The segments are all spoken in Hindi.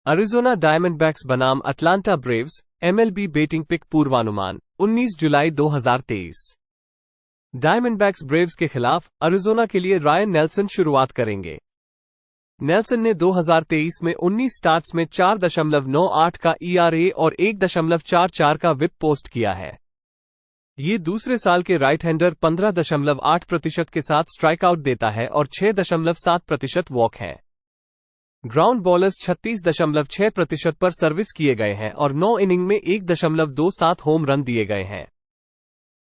अरिजोना डायमंडबैक्स बनाम Atlanta Braves MLB betting pick पूर्वानुमान 19 जुलाई 2023। डायमंडबैक्स ब्रेव्स के खिलाफ अरिजोना के लिए रायन नेल्सन शुरुआत करेंगे। नेल्सन ने 2023 में 19 स्टार्ट्स में 4.98 का ईआरए और 1.44 का विप पोस्ट किया है। ये दूसरे साल के राइट हैंडर 15.8% के साथ स्ट्राइकआउट देता है और 6.7% वॉक है। ग्राउंड बॉलर्स 36.6% पर सर्विस किए गए हैं और 9 इनिंग में 1.27 होम रन दिए गए हैं।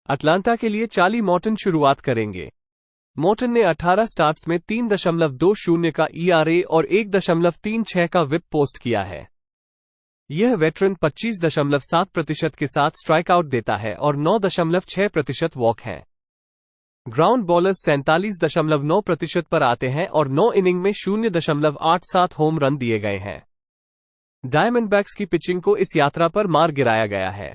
अटलांटा के लिए चार्ली मॉर्टन शुरुआत करेंगे। मॉर्टन ने 18 स्टार्ट्स में 3.20 का ईआरए और 1.36 का विप पोस्ट किया है। यह वेटरन 25.7% के साथ स्ट्राइकआउट देता है और 9.6% वॉक है। ग्राउंड बॉलर्स 47.9% पर आते हैं और 9 इनिंग में 0.87 होम रन दिए गए हैं। डायमंडबैक्स की पिचिंग को इस यात्रा पर मार गिराया गया है।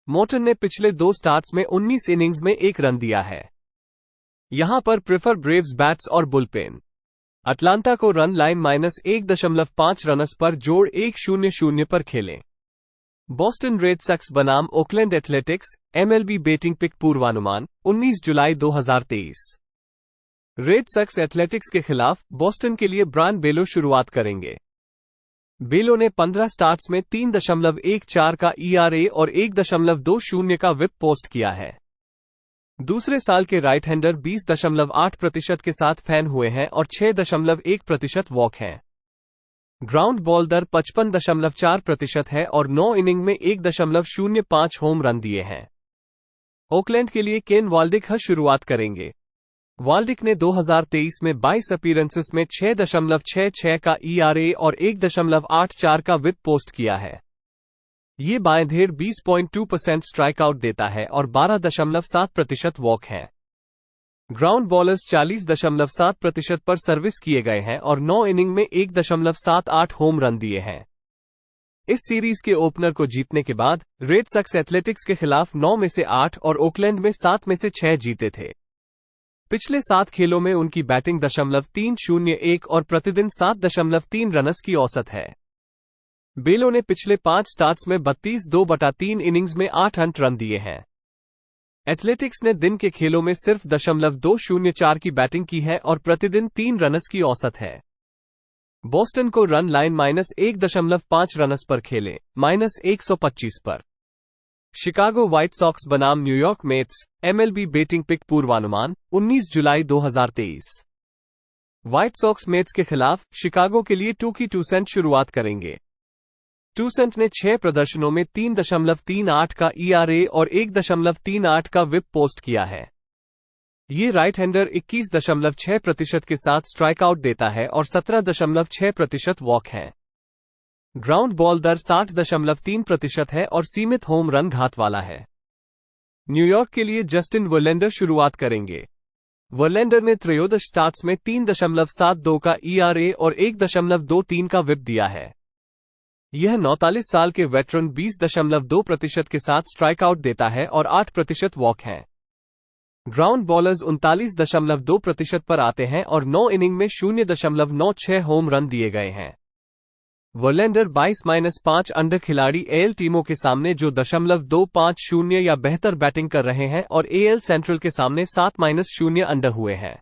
मॉर्टन ने पिछले 2 स्टार्ट्स में 19 इनिंग्स में 1 रन दिया है। यहां पर प्रेफर ब्रेव्स बैट्स और बुलपेन। अटलांटा को रन लाइन -1.5 रनर्स पर जोड़ 1-0 पर खेलें। बॉस्टन रेड सॉक्स बनाम Oakland Athletics MLB betting pick पूर्वानुमान 19 जुलाई 2023। रेड सॉक्स एथलेटिक्स के खिलाफ बॉस्टन के लिए ब्रायन बेलो शुरुआत करेंगे। बेलो ने 15 स्टार्ट्स में 3.14 का ईआरए और 1.20 का विप पोस्ट किया है। दूसरे साल के राइट हैंडर 20.8% के साथ फैन हुए हैं और 6.1% वॉक है। ग्राउंड बॉल दर 55.4% है और 9 इनिंग में 1.05 होम रन दिए हैं। ओकलैंड के लिए केन वाल्डिक शुरुआत करेंगे। वाल्डिक ने 2023 में 22 अपीयरेंसेस में 6.66 का ईआरए और 1.84 का विप पोस्ट किया है। ये बाएंधेड़ 20.2% स्ट्राइकआउट देता है और 12.7% वॉक है। ग्राउंड बॉलर्स 40.7% पर सर्विस किए गए हैं और 9 इनिंग में 1.78 होम रन दिए हैं। इस सीरीज के ओपनर को जीतने के बाद रेड सॉक्स एथलेटिक्स के खिलाफ 9 में से 8 और ओकलैंड में 7 में से 6 जीते थे। पिछले 7 खेलों में उनकी बैटिंग 301 और प्रतिदिन 7.3 रनर्स की औसत है। बेलो ने पिछले 5 स्टार्ट्स में 32/2/3 इनिंग्स में 8 रन दिए हैं। एथलेटिक्स ने दिन के खेलों में सिर्फ 0.204 की बैटिंग की है और प्रतिदिन 3 रनर्स की औसत है। बॉस्टन को रन लाइन -1.5 रनर्स पर खेले, -125 पर। शिकागो व्हाइट सॉक्स बनाम New York Mets MLB betting pick पूर्वानुमान 19 जुलाई 2023। व्हाइट सॉक्स मेट्स के खिलाफ शिकागो के लिए टूसेंट शुरुआत करेंगे। टूसेंट ने 6 प्रदर्शनों में 3.38 का ईआरए और 1.38 का विप पोस्ट किया है। ये राइट हैंडर 21.6% के साथ स्ट्राइकआउट देता है और 17.6% वॉक है। ग्राउंड बॉल दर 60.3% है और सीमित होम रन घात वाला है। न्यूयॉर्क के लिए जस्टिन वर्लैंडर शुरुआत करेंगे। वर्लैंडर ने 13 स्टार्ट्स में 3.72 का ईआरए और 1.23 का विप दिया है। यह 49 साल के वेटरन 20.2% के साथ स्ट्राइकआउट देता है और 8% वॉक है। ग्राउंड बॉलर्स 39.2% पर आते हैं और 9 इनिंग में 0.96 होम रन दिए गए हैं। वर्लैंडर 22-5 अंडर खिलाड़ी एएल टीमों के सामने जो 0.250 या बेहतर बैटिंग कर रहे हैं और एएल सेंट्रल के सामने 7-0 अंडर हुए हैं।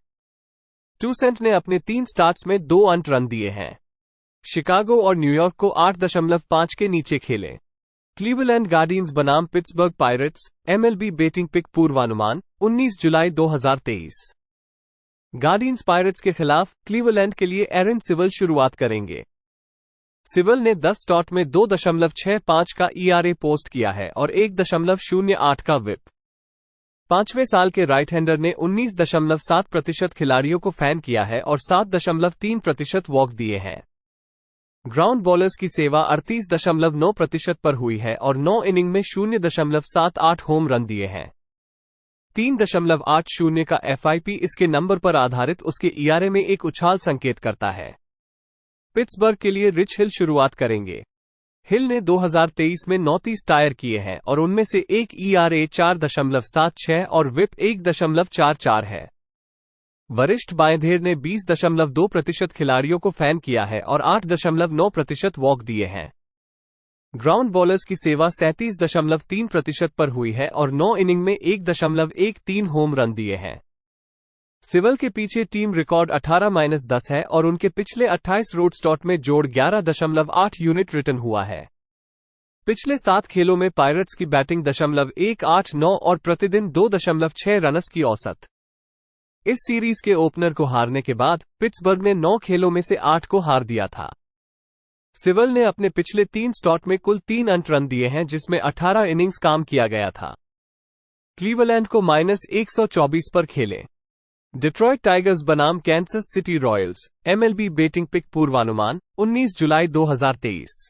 टूसेंट ने अपने 3 स्टार्ट्स में 2 रन दिए हैं। शिकागो और न्यूयॉर्क को 8.5 के नीचे खेले। क्लीवलैंड गार्डियंस बनाम Pittsburgh Pirates MLB betting pick पूर्वानुमान 19 जुलाई 2023। गार्डियंस पायरेट्स के खिलाफ क्लीवलैंड के लिए एरन सिवल शुरुआत करेंगे। सिवल ने 10 स्टार्ट में 2.65 का ईआरए पोस्ट किया है और 1.08 का विप। 5वें साल के राइट हैंडर ने 19.7% खिलाड़ियों को फैन किया है और 7.3% वॉक दिए हैं। ग्राउंड बॉलर्स की सेवा 38.9% पर हुई है और 9 इनिंग में 0.78 होम रन दिए हैं। 3.80 का एफआईपी इसके नंबर पर आधारित उसके ईआरए में एक उछाल संकेत करता है। पिट्सबर्ग के लिए रिच हिल शुरुआत करेंगे। हिल ने 2023 में 39 टायर किए हैं और उनमें से एक ईआरए 4.76 और विप 1.44 है। वरिष्ठ बाएंधेर ने 20.2% खिलाड़ियों को फैन किया है और 8.9% वॉक दिए हैं। ग्राउंड बॉलर्स की सेवा 37.3% पर हुई है और 9 इनिंग में 1.13 होम रन दिए हैं। सिवल के पीछे टीम रिकॉर्ड 18-10 है और उनके पिछले 28 रोड स्टॉट में जोड़ 11.8 यूनिट रिटर्न हुआ है। पिछले 7 खेलों में पायरेट्स की बैटिंग 1.89 और प्रतिदिन 2.6 रनस की औसत। इस सीरीज के ओपनर को हारने के बाद पिट्सबर्ग ने 9 खेलों में से 8 को हार दिया था। सिवल ने अपने पिछले 3 स्टॉट में कुल 3 अंक रन दिए हैं, जिसमें 18 इनिंग्स काम किया गया था। क्लीवलैंड को -124 पर खेले। डिट्रॉयट टाइगर्स बनाम Kansas City Royals, MLB betting pick पूर्वानुमान 19 जुलाई 2023।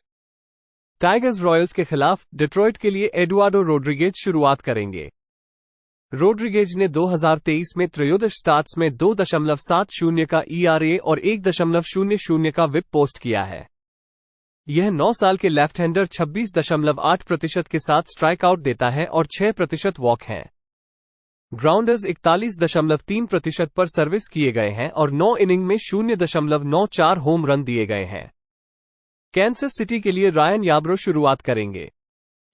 टाइगर्स रॉयल्स के खिलाफ डिट्रॉयट के लिए एडुआर्डो रोड्रिगेज शुरुआत करेंगे। रोड्रिगेज ने 2023 में 13 स्टार्ट्स में 2.70 का ERA और 1.00 का विप पोस्ट किया है। यह 9 साल के लेफ्ट हैंडर 26.8% के साथ स्ट्राइक आउट देता है और 6% वॉक हैं। ग्राउंडर्स 41.3% पर सर्विस किए गए हैं और 9 इनिंग में 0.94 होम रन दिए गए हैं। कैंसस सिटी के लिए रायन याब्रो शुरुआत करेंगे।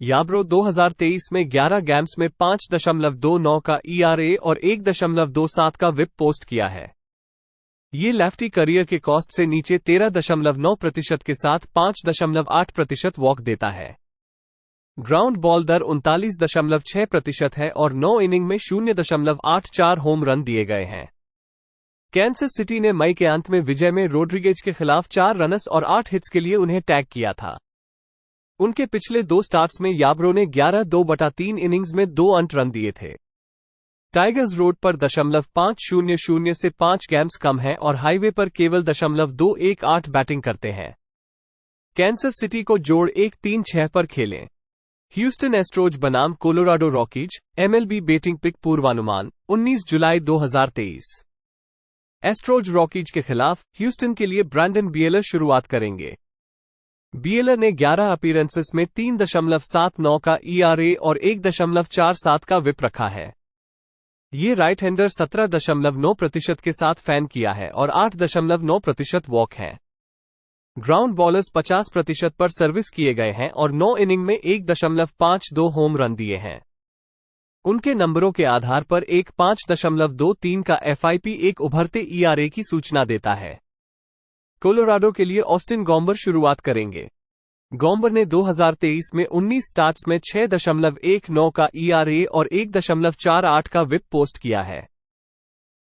याब्रो 2023 में 11 गेम्स में 5.29 का ERA और 1.27 का विप पोस्ट किया है। ये लेफ्टी करियर के कॉस्ट से नीचे 13.9% के साथ 5.8% वॉक देता है। ग्राउंड बॉल दर 39.6% है और 9 इनिंग में 0.84 होम रन दिए गए हैं। कैंसस सिटी ने मई के अंत में विजय में रोड्रिगेज के खिलाफ 4 रनस और 8 हिट्स के लिए उन्हें टैग किया था। उनके पिछले 2 स्टार्ट्स में याब्रो ने 11.2/3 इनिंग्स में 2 अंक रन दिए थे। टाइगर्स रोड पर 500 से 5 गेम्स कम है और हाईवे पर केवल 218 बैटिंग करते हैं। कैंसस सिटी को जोड़ 1-3-6 पर खेलें। ह्यूस्टन एस्ट्रोज बनाम Colorado Rockies, MLB betting pick पूर्वानुमान 19 जुलाई 2023। एस्ट्रोज रॉकीज के खिलाफ ह्यूस्टन के लिए ब्रैंडन बिएलर शुरुआत करेंगे। बिएलर ने 11 अपीयरेंसेस में 3.79 का ERA और 1.47 का विप रखा है। ये राइट हैंडर 17.9% के साथ फैन किया है और 8.9% वॉक है। ग्राउंड बॉलर्स 50% पर सर्विस किए गए हैं और 9 इनिंग में 1.52 होम रन दिए हैं। उनके नंबरों के आधार पर एक 5.23 का FIP एक उभरते ERA की सूचना देता है। कोलोराडो के लिए ऑस्टिन गॉम्बर शुरुआत करेंगे। गॉम्बर ने 2023 में 19 स्टार्ट्स में 6.19 का ERA और 1.48 का विप पोस्ट किया है।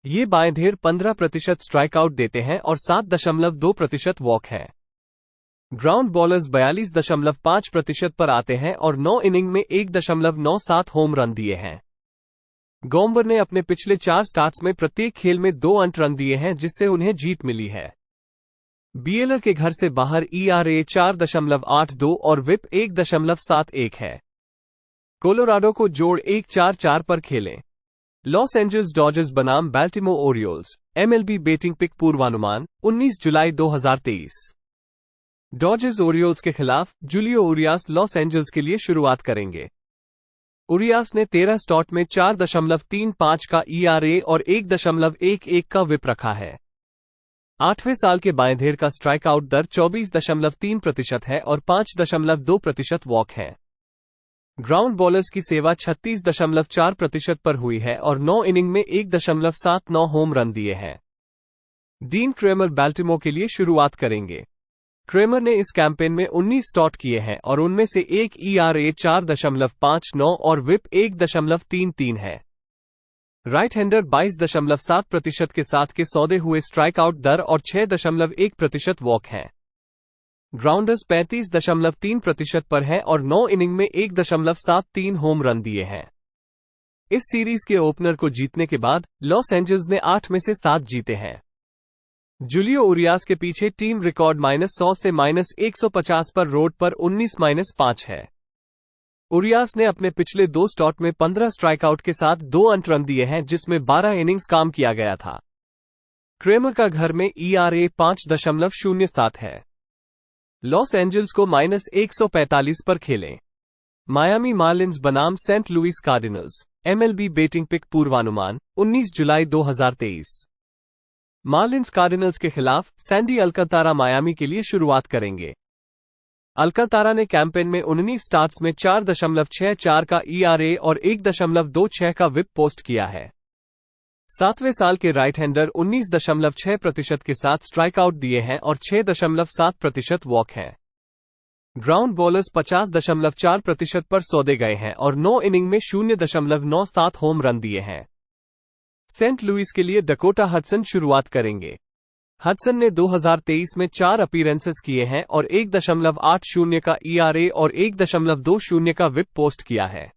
ये बाएंधेर 15% स्ट्राइक आउट देते हैं और 7.2% वॉक है। ग्राउंड बॉलर्स 42.5% पर आते हैं और 9 इनिंग में 1.97 होम रन दिए हैं। गॉम्बर ने अपने पिछले 4 स्टार्ट्स में प्रत्येक खेल में 2 अंक रन दिए हैं, जिससे उन्हें जीत मिली है। बिएलर के घर से बाहर ERA 4.82 और विप 1.71 है। कोलोराडो को जोड़ 1-4-4 पर खेलें। लॉस एंजल्स डॉजर्स बनाम बैल्टिमोर ओरियोल्स, MLB बेटिंग पिक पूर्वानुमान 19 जुलाई 2023। डॉजर्स ओरियोल्स के खिलाफ जूलियो उरियास लॉस एंजल्स के लिए शुरुआत करेंगे। उरियास ने 13 स्टॉट में 4.35 का ERA और 1.11 का विप रखा है। 8वें साल के बाएंधेर का स्ट्राइक आउट दर 24.3% है और 5.2% वॉक है। ग्राउंड बॉलर्स की सेवा 36.4% पर हुई है और 9 इनिंग में 1.79 होम रन दिए हैं। डीन क्रेमर बैल्टिमोर के लिए शुरुआत करेंगे। क्रेमर ने इस कैंपेन में 19 स्टॉट किए हैं और उनमें से एक ERA 4.59 और विप 1.33 है। राइट हैंडर 22.7% के साथ के सौदे हुए स्ट्राइक आउट दर और 6.1% वॉक है। ग्राउंडर्स 35.3% पर है और 9 इनिंग में 1.73 होम रन दिए हैं। इस सीरीज के ओपनर को जीतने के बाद लॉस एंजल्स ने 8 में से 7 जीते हैं। जूलियो उरियास के पीछे टीम रिकॉर्ड -100 से -150 पर रोड पर 19-5 है। उरियास ने अपने पिछले 2 स्टॉट में 15 स्ट्राइकआउट के साथ 2 अंक रन दिए हैं, जिसमें 12 इनिंग्स काम किया गया था। क्रेमर का घर में ERA 5.07 है। लॉस एंजल्स को -145 पर खेलें। मायामी मार्लिन्स बनाम Saint Louis Cardinals, MLB betting pick पूर्वानुमान 19 जुलाई 2023। मार्लिन्स कार्डिनल्स के खिलाफ सैंडी अल्कांतारा मायामी के लिए शुरुआत करेंगे। अल्कांतारा ने कैंपेन में 19 स्टार्ट्स में 4.64 का ERA और 1.26 का विप पोस्ट किया है। 7वें साल के राइट हैंडर 19.6% के साथ स्ट्राइक आउट दिए हैं और 6.7% वॉक हैं। ग्राउंड बॉलर्स 50.4% पर सौदे गए हैं और 9 इनिंग में 0.97 होम रन दिए हैं। सेंट लुइस के लिए डकोटा हडसन शुरुआत करेंगे। हडसन ने 2023 में 4 अपीयरेंसेस किए हैं और 1.80 का ERA और 1.20 का विप पोस्ट किया है।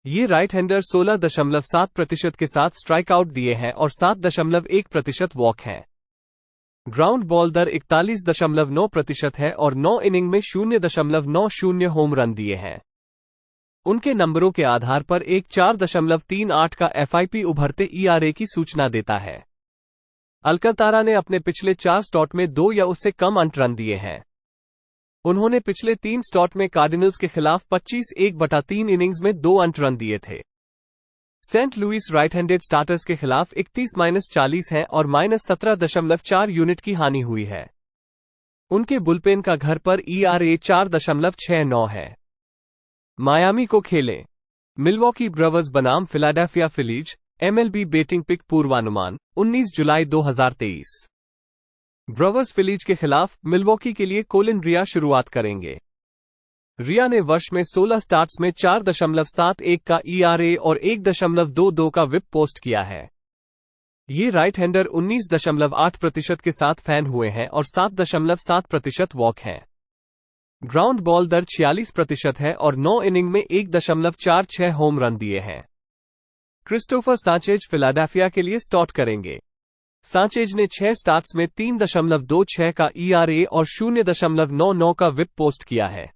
ये राइट हैंडर 16.7% के साथ स्ट्राइक आउट दिए हैं और 7.1% वॉक हैं। ग्राउंड बॉल दर 41.9% है और 9 इनिंग में 0.90 होम रन दिए हैं। उनके नंबरों के आधार पर एक 4.38 का FIP उभरते ERA की सूचना देता है। अल्कांतारा ने अपने पिछले 4 स्टार्ट में 2 या उससे कम अंक रन दिए हैं। उन्होंने पिछले 3 स्टार्ट में कार्डिनल्स के खिलाफ 25/1/3 इनिंग्स में 2 अंक रन दिए थे। Saint Louis right handed starters के खिलाफ 31-40 है और -17.4 यूनिट की हानि हुई है। उनके बुलपेन का घर पर ERA 4.69 है। मायामी को खेलें। मिलवॉकी ब्रेवर्स बनाम Philadelphia Phillies MLB betting pick पूर्वानुमान 19 जुलाई 2023। ब्रेवर्स फिलीज के खिलाफ मिलवॉकी के लिए कोलिन रिया शुरुआत करेंगे। रिया ने वर्ष में 16 स्टार्ट्स में 4.71 का ERA और 1.22 का विप पोस्ट किया है। ये राइट हैंडर 19.8% के साथ फैन हुए हैं और 7.7% वॉक हैं। ग्राउंड बॉल दर 46% है और 9 इनिंग में 1.46 होम रन दिए हैं। क्रिस्टोफर सांचेज फिलाडेल्फिया के लिए स्टार्ट करेंगे। सांचेज ने 6 स्टार्ट्स में 3.26 का ERA और 0.99 का विप पोस्ट किया है।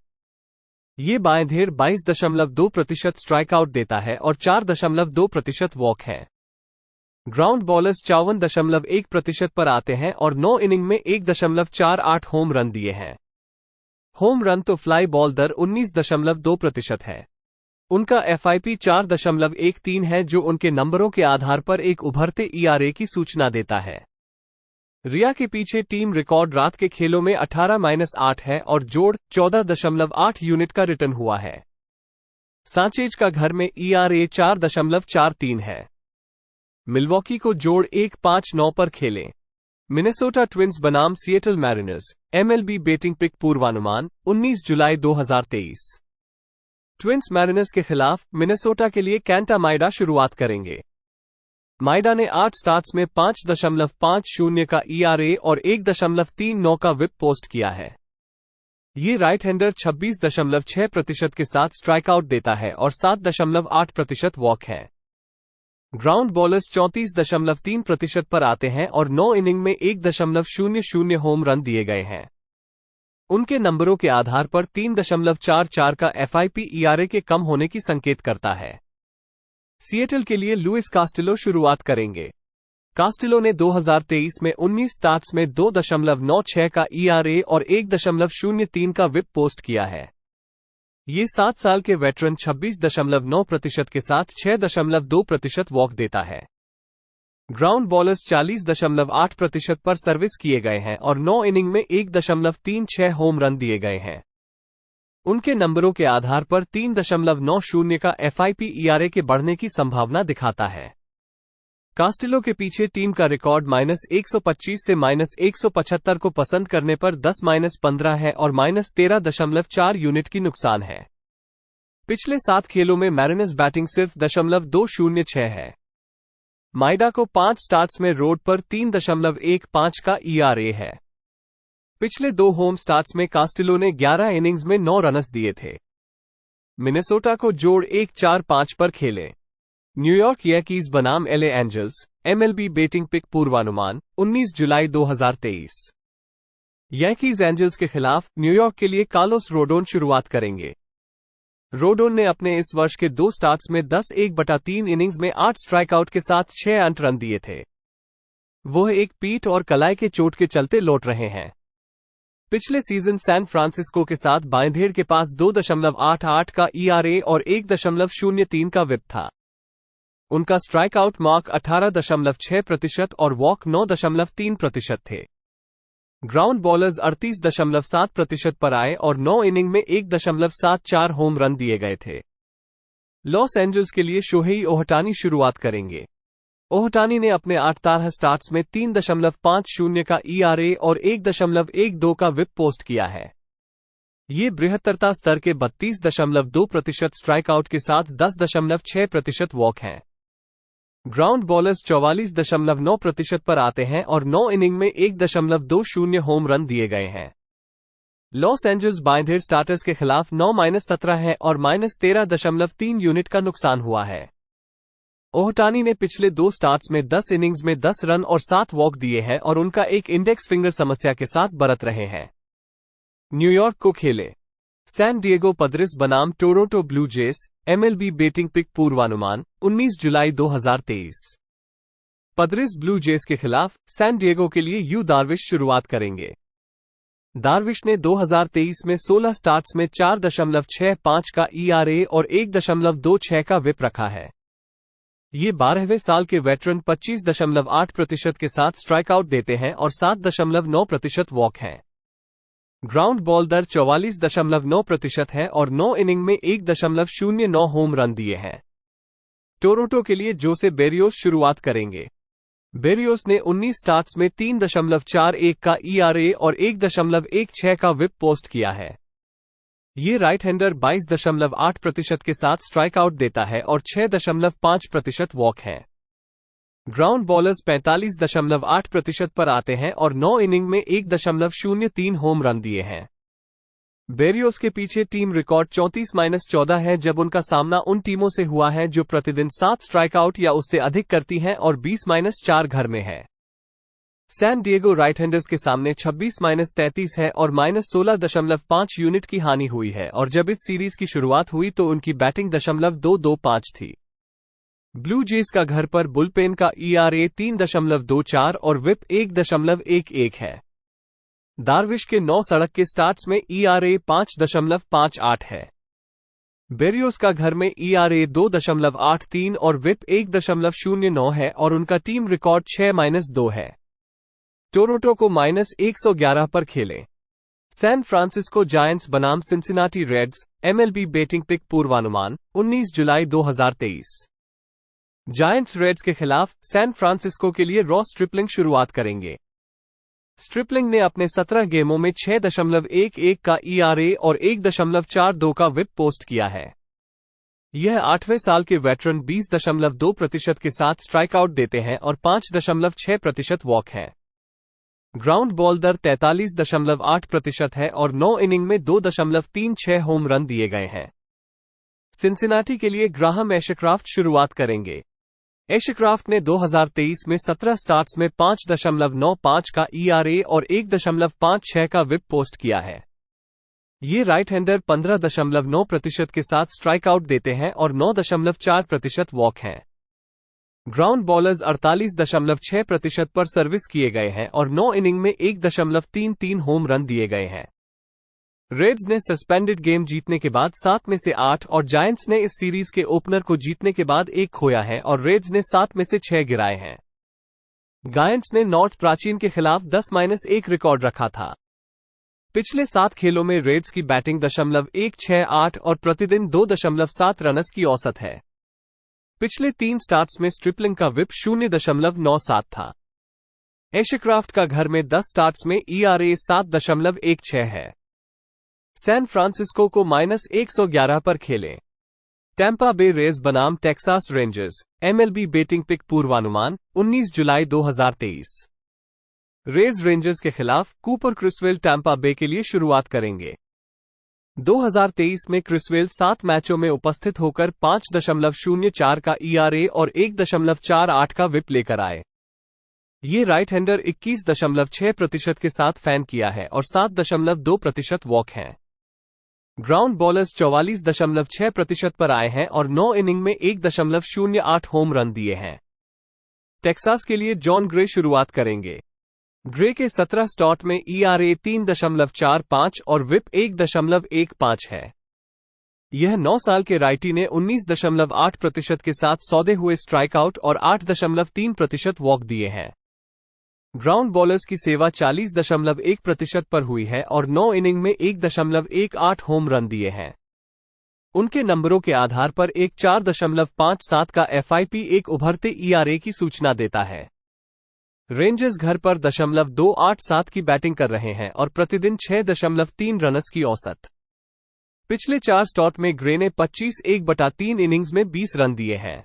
ये बाएं धेर 22.2% स्ट्राइक आउट देता है और 4.2% वॉक है। ग्राउंड बॉलर्स 54.1% पर आते हैं और 9 इनिंग में 1.48 होम रन दिए हैं। होम रन तो फ्लाई बॉल दर 19.2% है। उनका FIP 4.13 है जो उनके नंबरों के आधार पर एक उभरते ERA की सूचना देता है। रिया के पीछे टीम रिकॉर्ड रात के खेलों में 18-8 है और जोड़ 14.8 यूनिट का रिटर्न हुआ है। सांचेज का घर में ERA 4.43 है। मिलवॉकी को जोड़ 1.59 पर खेलें। मिनेसोटा ट्विंस बनाम Seattle Mariners MLB betting pick पूर्वानुमान 19 जुलाई 2023। ट्विंस मैरिनर्स के खिलाफ मिनेसोटा के लिए कैंटा माइडा शुरुआत करेंगे। माइडा ने 8 स्टार्ट्स में 5.50 का ERA और 1.39 का विप पोस्ट किया है। ये राइट हैंडर 26.6% के साथ स्ट्राइक आउट देता है और 7.8% वॉक है। ग्राउंड बॉलर्स 34.3% पर आते हैं और 9 इनिंग में 1.00 होम रन दिए गए हैं। उनके नंबरों के आधार पर 3.44 का FIP ERA के कम होने की संकेत करता है। सिएटल के लिए लुइस कास्टिलो शुरुआत करेंगे। कास्टिलो ने 2023 में 19 स्टार्ट्स में 2.96 का ERA और 1.03 का विप पोस्ट किया है। ये 7 साल के वेटरन 26.9% के साथ 6.2% वॉक देता है। ग्राउंड बॉलर्स 40.8% पर सर्विस किए गए हैं और 9 इनिंग में 1.36 होम रन दिए गए हैं। उनके नंबरों के आधार पर 3.90 का FIP ERA के बढ़ने की संभावना दिखाता है। कास्टिलो के पीछे टीम का रिकॉर्ड -125 से -175 को पसंद करने पर 10-15 है और -13.4 यूनिट की नुकसान है। पिछले 7 खेलों में मैरिनर्स बैटिंग सिर्फ 0.206 है। माइडा को 5 स्टार्ट्स में रोड पर 3.15 का ERA है। पिछले 2 होम स्टार्ट्स में कास्टिलो ने 11 इनिंग्स में 9 रनस दिए थे। मिनेसोटा को जोड़ 1-4-5 पर खेलें। न्यूयॉर्क यांकीज बनाम LA Angels MLB betting pick पूर्वानुमान 19 जुलाई 2023। यांकीज एंजल्स के खिलाफ न्यूयॉर्क के लिए कार्लोस रोडोन शुरुआत करेंगे। रोडोन ने अपने इस वर्ष के 2 स्टार्ट्स में 10-1/3 इनिंग्स में 8 स्ट्राइकआउट के साथ 6 अंक रन दिए थे। वह एक पीठ और कलाई के चोट के चलते लौट रहे हैं। पिछले सीजन सैन फ्रांसिस्को के साथ बाएंधेड़ के पास 2.88 का ERA और 1.03 का विप था। उनका स्ट्राइक आउट मार्क 18.6% और वॉक 9.3% थे। ग्राउंड बॉलर्स 38.7% पर आए और 9 इनिंग में 1.74 होम रन दिए गए थे। लॉस एंजल्स के लिए शोहेई ओहटानी शुरुआत करेंगे। ओहटानी ने अपने 8 तारह स्टार्ट्स में 3.50 का ERA और 1.12 का विप पोस्ट किया है। ये बृहत्तरता स्तर के 32.2% स्ट्राइक आउट के साथ 10.6% वॉक हैं। ग्राउंड बॉलर्स 44.9% पर आते हैं और 9 इनिंग में 1.20 होम रन दिए गए हैं। लॉस एंजल्स बाइंधेर स्टार्टर्स के खिलाफ 9-17 है और -13.3 यूनिट का नुकसान हुआ है। ओहटानी ने पिछले 2 स्टार्ट्स में 10 इनिंग्स में 10 रन और 7 वॉक दिए हैं और उनका एक इंडेक्स फिंगर समस्या के साथ बरत रहे हैं। न्यूयॉर्क को खेले। सैन डिएगो पद्रिस बनाम टोरंटो ब्लू जेस, MLB बेटिंग पिक पूर्वानुमान 19 जुलाई 2023। पद्रिस ब्लू जेस के खिलाफ सैन डिएगो के लिए यू दार्विश शुरुआत करेंगे। दार्विश ने 2023 में 16 स्टार्ट्स में 4.65 का ERA और 1.26 का विप रखा है। ये 12वें साल के वेटरन 25.8% के साथ स्ट्राइक आउट देते हैं और 7.9% वॉक हैं। ग्राउंड बॉल दर 44.9% है और 9 इनिंग में 1.09 होम रन दिए हैं। टोरंटो के लिए जोसे बेरियोस शुरुआत करेंगे। बेरियोस ने 19 स्टार्ट्स में 3.41 का ERA और 1.16 का विप पोस्ट किया है। ये राइट हैंडर 22.8% के साथ स्ट्राइक आउट देता है और 6.5% वॉक है। ग्राउंड बॉलर्स 45.8% पर आते हैं और 9 इनिंग में 1.03 होम रन दिए हैं। बेरियोस के पीछे टीम रिकॉर्ड 34-14 है जब उनका सामना उन टीमों से हुआ है जो प्रतिदिन 7 स्ट्राइक आउट या उससे अधिक करती हैं और 20-4 घर में है। सैन डिएगो राइट हैंडर्स के सामने 26-33 है और -16.5 यूनिट की हानि हुई है और जब इस सीरीज की शुरुआत हुई तो उनकी बैटिंग 2.25 थी। ब्लू जेस का घर पर बुलपेन का ERA 3.24 और विप 1.11 है। दार्विश के 9 सड़क के स्टार्ट्स में ERA 5.58 है। बेरियोस का घर में ERA 2.83 और विप 1.09 है और उनका टीम रिकॉर्ड 6-2 है। टोरंटो को -111 पर खेलें। सैन फ्रांसिस्को जायंट्स बनाम Cincinnati Reds, MLB betting pick पूर्वानुमान 19 जुलाई 2023। जायंट्स रेड्स के खिलाफ सैन फ्रांसिस्को के लिए रॉस स्ट्रिपलिंग शुरुआत करेंगे। स्ट्रिपलिंग ने अपने 17 गेमों में 6.11 का ERA और 1.42 का विप पोस्ट किया है। यह 8वें साल के वेटरन 20.2% के साथ स्ट्राइक आउट देते हैं और 5.6% वॉक है। ग्राउंड बॉल दर 43.8% है और 9 इनिंग में 2.36 होम रन दिए गए हैं। सिंसिनाटी के लिए ग्राहम एशक्राफ्ट शुरुआत करेंगे। एशक्राफ्ट ने 2023 में 17 स्टार्ट्स में 5.95 का ERA और 1.56 का विप पोस्ट किया है। ये राइट हैंडर 15.9% के साथ स्ट्राइक आउट देते हैं और 9.4% वॉक हैं। ग्राउंड बॉलर्स 48.6% पर सर्विस किए गए हैं और 9 इनिंग में 1.33 होम रन दिए गए हैं। रेड्स ने सस्पेंडेड गेम जीतने के बाद 7 में से 8 और जायंट्स ने इस सीरीज के ओपनर को जीतने के बाद 1 खोया है और रेड्स ने 7 में से 6 गिराए हैं। जायंट्स ने नॉर्थ प्राचीन के खिलाफ 10-1 रिकॉर्ड रखा था। पिछले 7 खेलों में रेड्स की बैटिंग 168 और प्रतिदिन 2.7 रनस की औसत है। पिछले 3 स्टार्ट्स में स्ट्रिपलिंग का विप 0.97 था। एशक्राफ्ट का घर में 10 स्टार्ट्स में ERA 7.16 है। सैन फ्रांसिस्को को -111 पर खेलें। टैंपा बे रेज बनाम Texas Rangers, MLB betting pick पूर्वानुमान 19 जुलाई 2023। रेज रेंजर्स के खिलाफ कूपर क्रिसवेल टैंपा बे के लिए शुरुआत करेंगे। 2023 में क्रिसवेल 7 मैचों में उपस्थित होकर 5.04 का ERA और 1.48 का विप लेकर आए। ये राइट हैंडर 21.6% के साथ फैन किया है और 7.2% वॉक हैं। ग्राउंड बॉलर्स 44.6% पर आए हैं और 9 इनिंग में 1.08 होम रन दिए हैं। टेक्सास के लिए जॉन ग्रे शुरुआत करेंगे। ग्रे के 17 स्टार्ट में ERA 3.45 और विप 1.15 है। यह 9 साल के राइटी ने 19.8% के साथ सौदे हुए स्ट्राइकआउट और 8.3% वॉक दिए हैं। ग्राउंड बॉलर्स की सेवा 40.1% पर हुई है और 9 इनिंग में 1.18 होम रन दिए हैं। उनके नंबरों के आधार पर एक 4.57 का FIP एक उभरते ERA की सूचना देता है। रेंजर्स घर पर 287 की बैटिंग कर रहे हैं और प्रतिदिन 6.3 रनस की औसत। पिछले 4 स्टार्ट में ग्रे ने 25/1/3 इनिंग्स में 20 रन दिए हैं।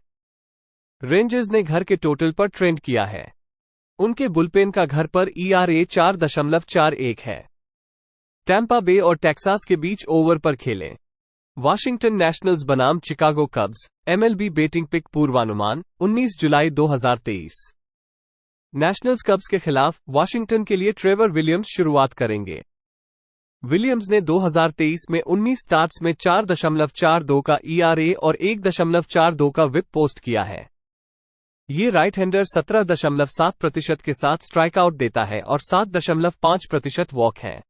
रेंजर्स ने घर के टोटल पर ट्रेंड किया है। उनके बुलपेन का घर पर ERA 4.41 है। टैंपा बे और टेक्सास के बीच ओवर पर खेलें। वाशिंगटन नेशनल्स बनाम Chicago Cubs MLB betting pick पूर्वानुमान 19 जुलाई 2023। नेशनल्स कब्स के खिलाफ वाशिंगटन के लिए ट्रेवर विलियम्स शुरुआत करेंगे। विलियम्स ने 2023 में 19 स्टार्ट्स में 4.42 का ERA और 1.42 का विप पोस्ट किया है। ये राइट हैंडर 17.7% के साथ स्ट्राइकआउट देता है और 7.5% वॉक है।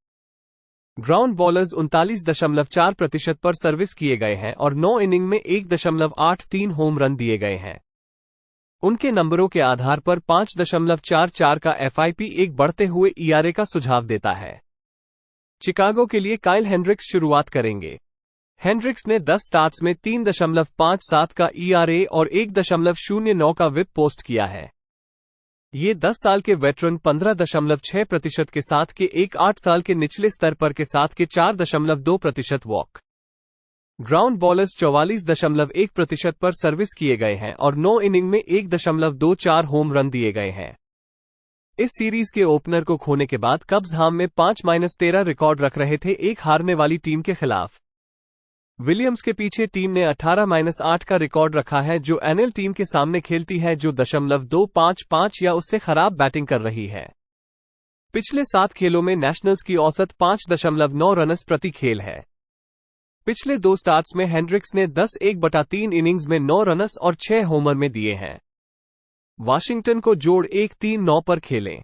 ग्राउंड बॉलर्स 39.4% पर सर्विस किए गए हैं और 9 इनिंग में 1.83 होम रन दिए गए हैं। उनके नंबरों के आधार पर 5.44 का FIP एक बढ़ते हुए ERA का सुझाव देता है। चिकागो के लिए काइल हेंड्रिक्स शुरुआत करेंगे। हेंड्रिक्स ने 10 स्टार्ट्स में 3.57 का ERA और 1.09 का विप पोस्ट किया है। ये 10 साल के वेटरन 15.6% के साथ के एक 8 साल के निचले स्तर पर के साथ के 4.2% वॉक। ग्राउंड बॉलर्स 44.1% पर सर्विस किए गए हैं और 9 इनिंग में 1.24 होम रन दिए गए हैं। इस सीरीज के ओपनर को खोने के बाद कब्स हाम में 5-13 रिकॉर्ड रख रहे थे एक हारने वाली टीम के खिलाफ। विलियम्स के पीछे टीम ने 18-8 का रिकॉर्ड रखा है जो NL टीम के सामने खेलती है जो 2.55 या उससे खराब बैटिंग कर रही है। पिछले 7 खेलों में नेशनल्स की औसत 5.9 रनस प्रति खेल है। पिछले 2 स्टार्ट्स में हेंड्रिक्स ने 10/1/3 इनिंग्स में 9 रनस और 6 होमर में दिए हैं। वाशिंगटन को जोड़ 1-3-9 पर खेलें।